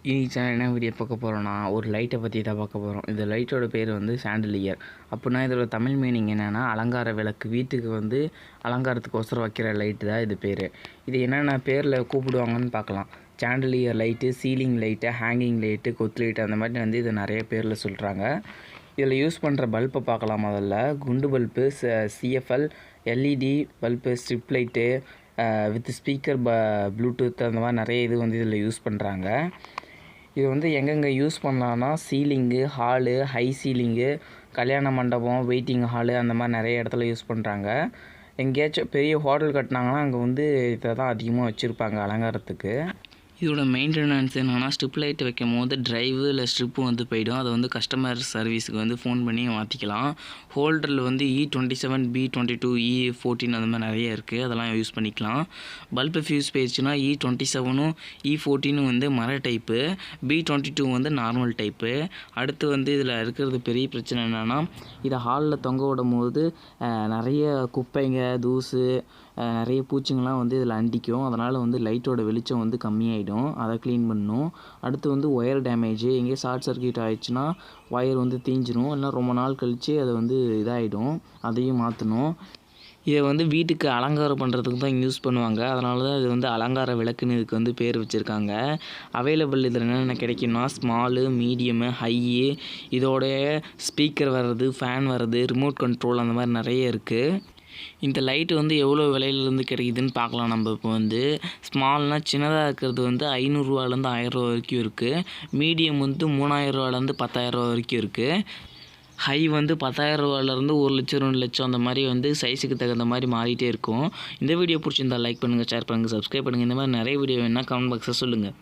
இன்னைக்கு சேனல் என்ன வீடியோ பார்க்க போகிறோன்னா ஒரு லைட்டை பற்றி தான் பார்க்க போகிறோம். இந்த லைட்டோட பேர் வந்து சாண்டலியர். அப்படின்னா இதோட தமிழ் மீனிங் என்னென்னா அலங்கார விளக்கு. வீட்டுக்கு வந்து அலங்காரத்துக்கு வைக்கிற லைட்டு தான் இது பேர். இது என்னென்ன பேரில் கூப்பிடுவாங்கன்னு பார்க்கலாம். Chandelier light, ceiling light, hanging light, கொத்து லைட்டு, அந்த மாதிரி வந்து இதை நிறைய பேரில் சொல்கிறாங்க. இதில் யூஸ் பண்ணுற பல்பை பார்க்கலாம். முதல்ல குண்டு bulb, CFL, LED bulb, strip light with speaker, Bluetooth, அந்த மாதிரி நிறைய இது வந்து இதில் யூஸ் பண்ணுறாங்க. இது வந்து எங்கெங்கே யூஸ் பண்ணலான்னா சீலிங்கு, ஹாலு, ஹை சீலிங்கு, கல்யாண மண்டபம், வெயிட்டிங் ஹாலு, அந்த மாதிரி நிறைய இடத்துல யூஸ் பண்ணுறாங்க. எங்கேயாச்சும் பெரிய ஹோட்டல் கட்டினாங்கன்னா அங்கே வந்து இதை தான் அதிகமாக வச்சுருப்பாங்க அலங்காரத்துக்கு. இதோட மெயின்டெனன்ஸ் என்னென்னா ஸ்ட்ரிப் லைட் வைக்கும் போது ட்ரைவு இல்லை ஸ்ட்ரிப்பு வந்து போய்டும். அதை வந்து கஸ்டமர் சர்வீஸுக்கு வந்து ஃபோன் பண்ணி மாற்றிக்கலாம். ஹோல்டரில் வந்து E27, B22, E14 அந்த மாதிரி நிறைய இருக்குது. அதெல்லாம் யூஸ் பண்ணிக்கலாம். பல்பு ஃபியூஸ் போயிடுச்சுன்னா E27, E14 வந்து மர டைப்பு, B22 வந்து நார்மல் டைப்பு. அடுத்து வந்து இதில் இருக்கிறது பெரிய பிரச்சனை என்னென்னா இதை ஹாலில் தொங்க விடும் போது நிறைய குப்பைங்க, தூசு, நிறைய பூச்சிங்கள்லாம் வந்து இதில் அண்டிக்கும். அதனால் வந்து லைட்டோட வெளிச்சம் வந்து கம்மியாகிடும். அதை க்ளீன் பண்ணணும். அடுத்து வந்து ஒயர் டேமேஜ், எங்கேயும் ஷார்ட் சர்க்யூட் ஆகிடுச்சுன்னா ஒயர் வந்து தீஞ்சிடும். இல்லை ரொம்ப நாள் கழித்து அது வந்து இதாகிடும். அதையும் மாற்றணும். இதை வந்து வீட்டுக்கு அலங்காரம் பண்ணுறதுக்கு தான் யூஸ் பண்ணுவாங்க. அதனால தான் இது வந்து அலங்கார விளக்குன்னு இதுக்கு வந்து பேர் வச்சுருக்காங்க. அவைலபிள் இதில் என்னென்ன கிடைக்கும்னா ஸ்மாலு, மீடியமு, ஹையு, இதோடைய ஸ்பீக்கர் வர்றது, ஃபேன் வர்றது, ரிமோட் கண்ட்ரோல், அந்த மாதிரி நிறைய இருக்குது. இந்த லைட்டு வந்து எவ்வளோ விலையிலேருந்து கிடைக்குதுன்னு பார்க்கலாம். நம்ம இப்போ வந்து ஸ்மால்னால் சின்னதாக இருக்கிறது வந்து 500 ரூபாலேருந்து 1000 ரூபா வரைக்கும் இருக்குது. மீடியம் வந்து 3000 ரூபாலேருந்து 10,000 ரூபா வரைக்கும் இருக்குது. ஹை வந்து 10,000 ரூபாலேருந்து 1 லட்சம், 2 லட்சம், அந்த மாதிரி வந்து சைஸுக்கு தகுந்த மாதிரி மாறிட்டே இருக்கும். இந்த வீடியோ பிடிச்சிருந்தால் லைக் பண்ணுங்கள், ஷேர் பண்ணுங்கள், சப்ஸ்கிரைப் பண்ணுங்கள். இந்த மாதிரி நிறைய வீடியோ வேணுன்னா கமெண்ட் பாக்ஸில் சொல்லுங்கள்.